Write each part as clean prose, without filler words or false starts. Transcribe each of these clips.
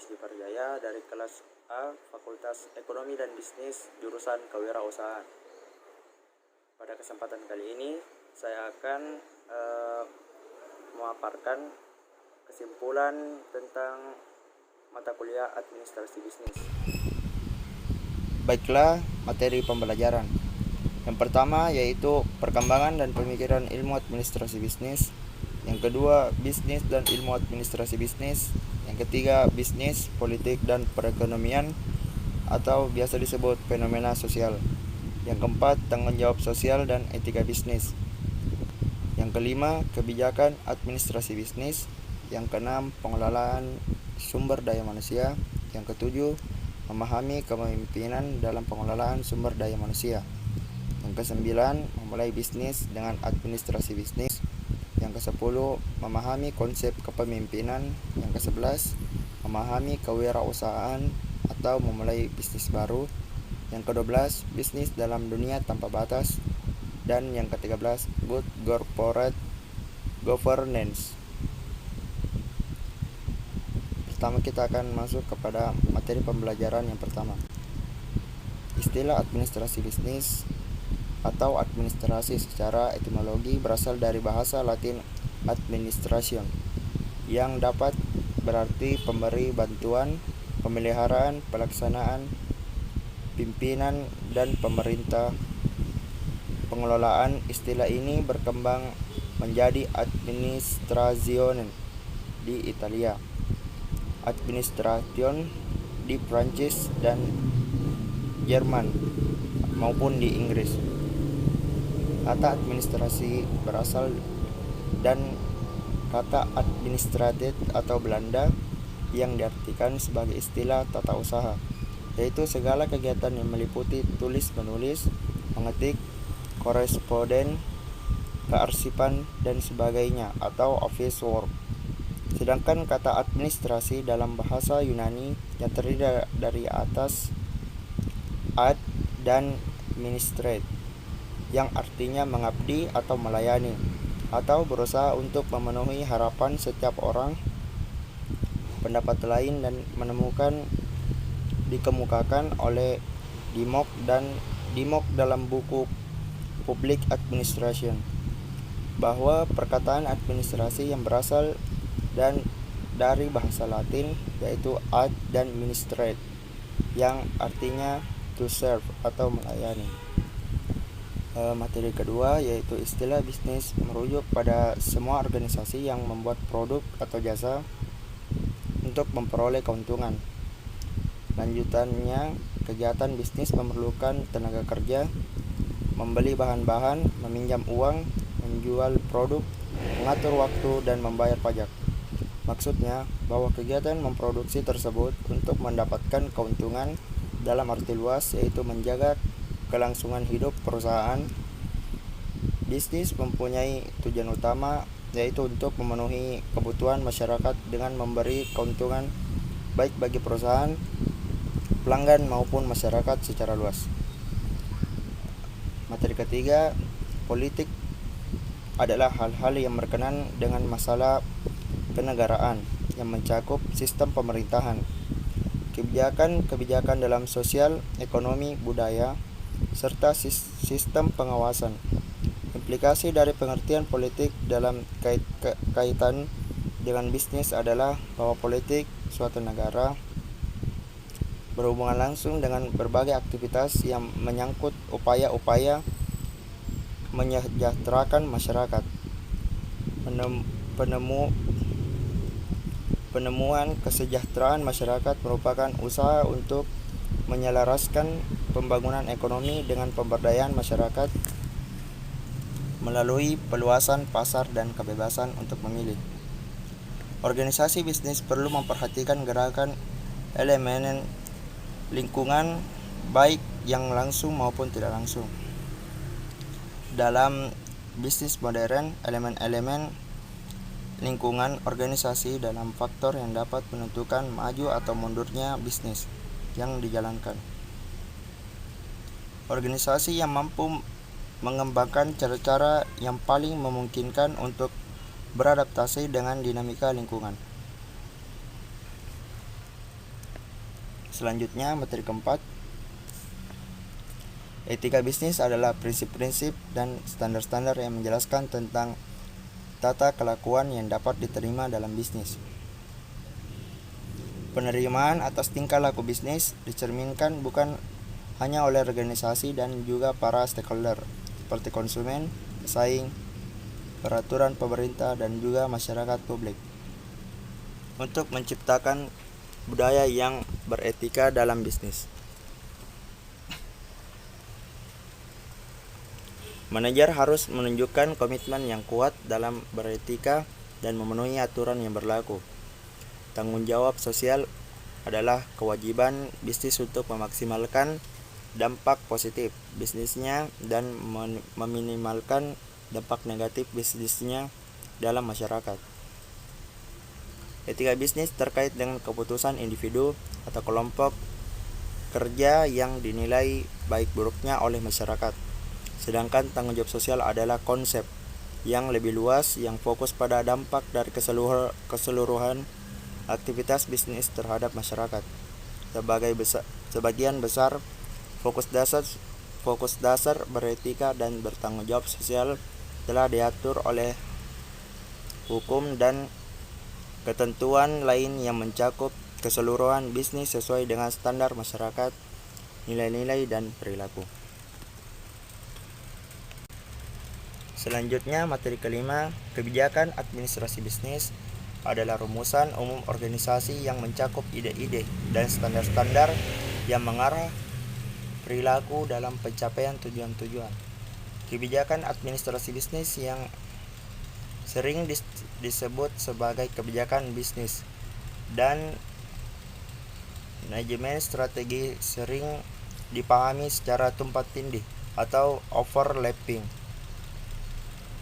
Wisnu Parjaya dari kelas A Fakultas Ekonomi dan Bisnis jurusan Kewirausahaan. Pada kesempatan kali ini saya akan memaparkan kesimpulan tentang mata kuliah Administrasi Bisnis. Baiklah, materi pembelajaran. Yang pertama yaitu perkembangan dan pemikiran ilmu administrasi bisnis. Yang kedua, bisnis dan ilmu administrasi bisnis. Yang ketiga, bisnis, politik, dan perekonomian atau biasa disebut fenomena sosial. Yang keempat, tanggung jawab sosial dan etika bisnis. Yang kelima, kebijakan administrasi bisnis. Yang keenam, pengelolaan sumber daya manusia. Yang ketujuh, memahami kepemimpinan dalam pengelolaan sumber daya manusia. Yang kesembilan, memulai bisnis dengan administrasi bisnis. Yang kesepuluh, memahami konsep kepemimpinan. Yang kesebelas, memahami kewirausahaan atau memulai bisnis baru. Yang kedua-belas, bisnis dalam dunia tanpa batas. Dan yang ke-13, good corporate governance. Pertama kita akan masuk kepada materi pembelajaran yang pertama. Istilah administrasi bisnis atau administrasi secara etimologi berasal dari bahasa Latin administration yang dapat berarti pemberi bantuan, pemeliharaan, pelaksanaan, pimpinan, dan pemerintah. Pengelolaan istilah ini berkembang menjadi administration di Italia, administration di Prancis dan Jerman maupun di Inggris. Kata administrasi berasal dan kata administrated atau Belanda yang diartikan sebagai istilah tata usaha, yaitu segala kegiatan yang meliputi tulis-menulis, mengetik, koresponden, kearsipan, dan sebagainya atau office work. Sedangkan kata administrasi dalam bahasa Yunani yang terdiri dari atas ad dan ministrate yang artinya mengabdi atau melayani atau berusaha untuk memenuhi harapan setiap orang. Pendapat lain dan menemukan dikemukakan oleh Dimok dalam buku Public Administration bahwa perkataan administrasi yang berasal dan dari bahasa Latin yaitu ad dan ministrate yang artinya to serve atau melayani. Materi kedua yaitu istilah bisnis merujuk pada semua organisasi yang membuat produk atau jasa untuk memperoleh keuntungan. Lanjutannya, kegiatan bisnis memerlukan tenaga kerja, membeli bahan-bahan, meminjam uang, menjual produk, mengatur waktu, dan membayar pajak. Maksudnya bahwa kegiatan memproduksi tersebut untuk mendapatkan keuntungan dalam arti luas yaitu menjaga kelangsungan hidup perusahaan. Bisnis mempunyai tujuan utama yaitu untuk memenuhi kebutuhan masyarakat dengan memberi keuntungan baik bagi perusahaan, pelanggan maupun masyarakat secara luas. Materi ketiga, politik adalah hal-hal yang berkenaan dengan masalah kenegaraan yang mencakup sistem pemerintahan, kebijakan dalam sosial, ekonomi, budaya, serta sistem pengawasan. Implikasi dari pengertian politik dalam kaitan dengan bisnis adalah bahwa politik suatu negara berhubungan langsung dengan berbagai aktivitas yang menyangkut upaya-upaya menyejahterakan masyarakat. Penemuan kesejahteraan masyarakat merupakan usaha untuk menyelaraskan pembangunan ekonomi dengan pemberdayaan masyarakat melalui peluasan pasar dan kebebasan untuk memilih. Organisasi bisnis perlu memperhatikan gerakan elemen lingkungan baik yang langsung maupun tidak langsung. Dalam bisnis modern, elemen-elemen lingkungan organisasi dalam faktor yang dapat menentukan maju atau mundurnya bisnis yang dijalankan. Organisasi yang mampu mengembangkan cara-cara yang paling memungkinkan untuk beradaptasi dengan dinamika lingkungan. Selanjutnya, materi keempat. Etika bisnis adalah prinsip-prinsip dan standar-standar yang menjelaskan tentang tata kelakuan yang dapat diterima dalam bisnis. Penerimaan atas tingkah laku bisnis dicerminkan bukan hanya oleh organisasi dan juga para stakeholder seperti konsumen, pesaing, peraturan pemerintah, dan juga masyarakat publik untuk menciptakan budaya yang beretika dalam bisnis. Manajer harus menunjukkan komitmen yang kuat dalam beretika dan memenuhi aturan yang berlaku. Tanggung jawab sosial adalah kewajiban bisnis untuk memaksimalkan dampak positif bisnisnya dan meminimalkan dampak negatif bisnisnya dalam masyarakat. Etika bisnis terkait dengan keputusan individu atau kelompok kerja yang dinilai baik buruknya oleh masyarakat. Sedangkan tanggung jawab sosial adalah konsep yang lebih luas yang fokus pada dampak dari keseluruhan aktivitas bisnis terhadap masyarakat. Sebagian besar fokus dasar beretika dan bertanggung jawab sosial telah diatur oleh hukum dan ketentuan lain yang mencakup keseluruhan bisnis sesuai dengan standar masyarakat, nilai-nilai, dan perilaku. Selanjutnya, materi kelima, kebijakan administrasi bisnis adalah rumusan umum organisasi yang mencakup ide-ide dan standar-standar yang mengarah perilaku dalam pencapaian tujuan-tujuan. Kebijakan administrasi bisnis yang sering disebut sebagai kebijakan bisnis dan manajemen strategi sering dipahami secara tumpang tindih atau overlapping,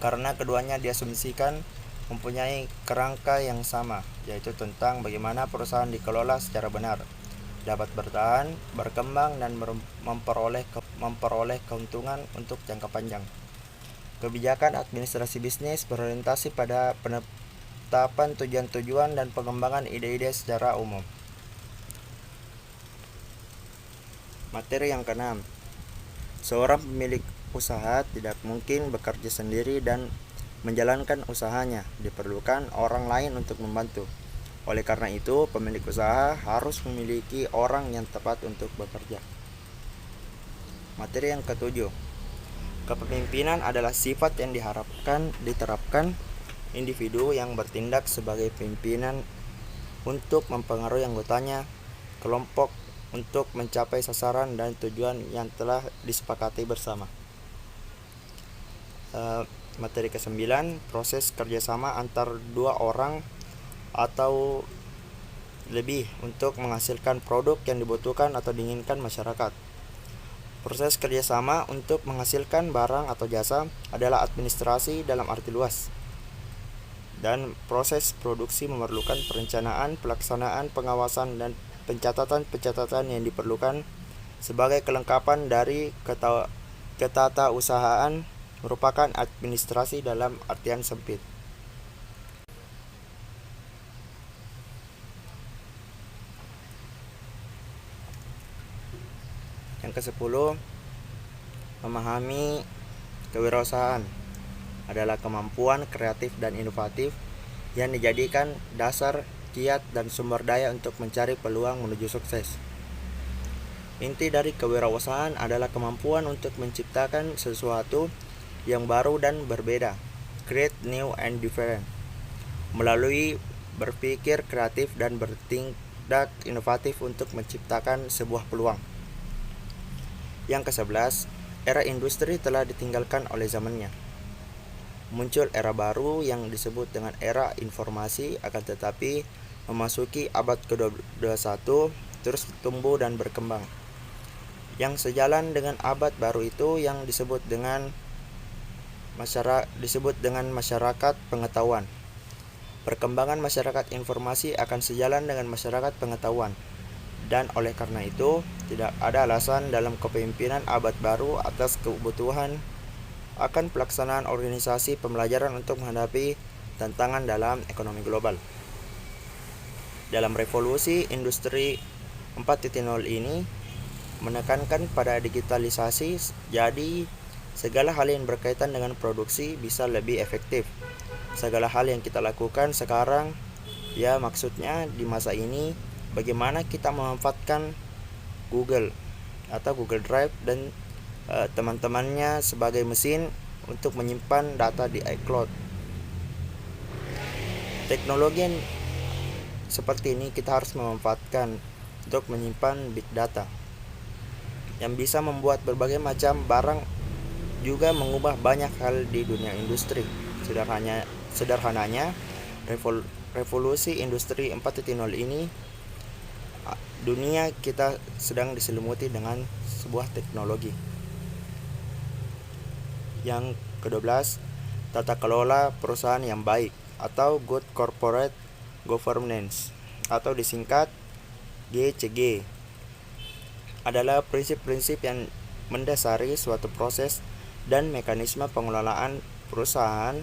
karena keduanya diasumsikan mempunyai kerangka yang sama, yaitu tentang bagaimana perusahaan dikelola secara benar, dapat bertahan, berkembang, dan memperoleh keuntungan untuk jangka panjang. Kebijakan administrasi bisnis berorientasi pada penetapan tujuan-tujuan dan pengembangan ide-ide secara umum. Materi yang keenam, seorang pemilik usaha tidak mungkin bekerja sendiri dan menjalankan usahanya, diperlukan orang lain untuk membantu. Oleh karena itu, pemilik usaha harus memiliki orang yang tepat untuk bekerja. Materi yang ketujuh, kepemimpinan adalah sifat yang diterapkan individu yang bertindak sebagai pimpinan untuk mempengaruhi anggotanya, kelompok, untuk mencapai sasaran dan tujuan yang telah disepakati bersama. Materi ke-9, proses kerjasama antar dua orang atau lebih untuk menghasilkan produk yang dibutuhkan atau diinginkan masyarakat. Proses kerjasama untuk menghasilkan barang atau jasa adalah administrasi dalam arti luas, dan proses produksi memerlukan perencanaan, pelaksanaan, pengawasan, dan pencatatan yang diperlukan sebagai kelengkapan dari ketatausahaan merupakan administrasi dalam artian sempit. Yang ke-10, memahami kewirausahaan adalah kemampuan kreatif dan inovatif yang dijadikan dasar kiat dan sumber daya untuk mencari peluang menuju sukses. Inti dari kewirausahaan adalah kemampuan untuk menciptakan sesuatu yang baru dan berbeda, create new and different, melalui berpikir kreatif dan bertindak inovatif untuk menciptakan sebuah peluang. Yang ke-11, era industri telah ditinggalkan oleh zamannya. Muncul era baru yang disebut dengan era informasi, akan tetapi memasuki abad ke-21 terus tumbuh dan berkembang. Yang sejalan dengan abad baru itu yang disebut dengan masyarakat pengetahuan. Perkembangan masyarakat informasi akan sejalan dengan masyarakat pengetahuan, dan oleh karena itu tidak ada alasan dalam kepemimpinan abad baru atas kebutuhan akan pelaksanaan organisasi pembelajaran untuk menghadapi tantangan dalam ekonomi global. Dalam revolusi industri 4.0 ini menekankan pada digitalisasi, jadi segala hal yang berkaitan dengan produksi bisa lebih efektif. Segala hal yang kita lakukan sekarang, ya maksudnya di masa ini, bagaimana kita memanfaatkan Google atau Google Drive dan teman-temannya sebagai mesin untuk menyimpan data di iCloud. Teknologi yang seperti ini kita harus memanfaatkan untuk menyimpan big data yang bisa membuat berbagai macam barang, juga mengubah banyak hal di dunia industri. Sederhananya, revolusi industri 4.0 ini, dunia kita sedang diselimuti dengan sebuah teknologi. Yang ke-12, tata kelola perusahaan yang baik atau good corporate governance atau disingkat GCG adalah prinsip-prinsip yang mendasari suatu proses dan mekanisme pengelolaan perusahaan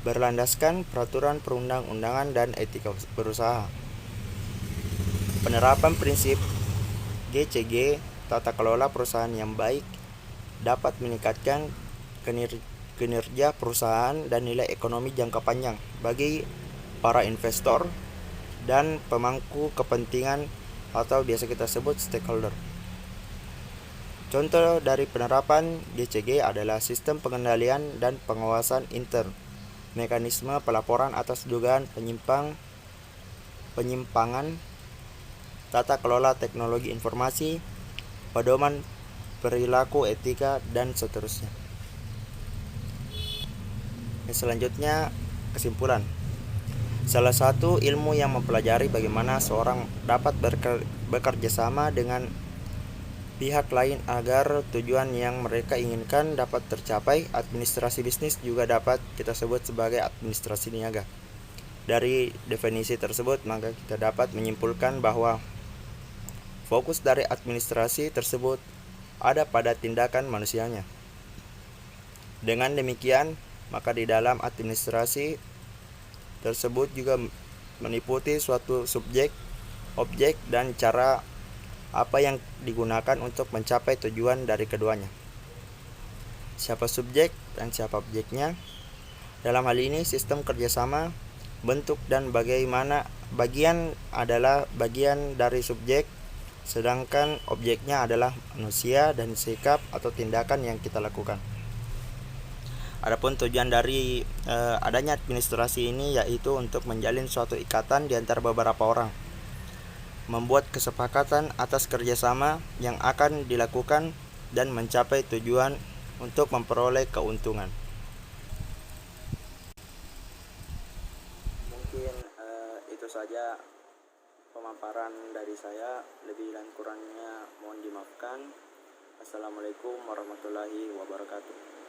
berlandaskan peraturan perundang-undangan dan etika berusaha. Penerapan prinsip GCG, tata kelola perusahaan yang baik, dapat meningkatkan kinerja perusahaan dan nilai ekonomi jangka panjang bagi para investor dan pemangku kepentingan atau biasa kita sebut stakeholder. Contoh dari penerapan GCG adalah sistem pengendalian dan pengawasan intern, mekanisme pelaporan atas dugaan penyimpangan, tata kelola teknologi informasi, pedoman perilaku etika, dan seterusnya. Selanjutnya, kesimpulan. Salah satu ilmu yang mempelajari bagaimana seorang dapat bekerja sama dengan pihak lain agar tujuan yang mereka inginkan dapat tercapai. Administrasi bisnis juga dapat kita sebut sebagai administrasi niaga. Dari definisi tersebut, maka kita dapat menyimpulkan bahwa fokus dari administrasi tersebut ada pada tindakan manusianya. Dengan demikian, maka di dalam administrasi tersebut juga meliputi suatu subjek, objek, dan cara apa yang digunakan untuk mencapai tujuan dari keduanya. Siapa subjek dan siapa objeknya? Dalam hal ini, sistem kerjasama, bentuk, dan bagaimana bagian adalah bagian dari subjek, sedangkan objeknya adalah manusia dan sikap atau tindakan yang kita lakukan. Adapun tujuan dari adanya administrasi ini yaitu untuk menjalin suatu ikatan di antara beberapa orang, membuat kesepakatan atas kerjasama yang akan dilakukan dan mencapai tujuan untuk memperoleh keuntungan. Mungkin itu saja pemaparan dari saya. Lebih dan kurangnya mohon dimaafkan. Assalamualaikum warahmatullahi wabarakatuh.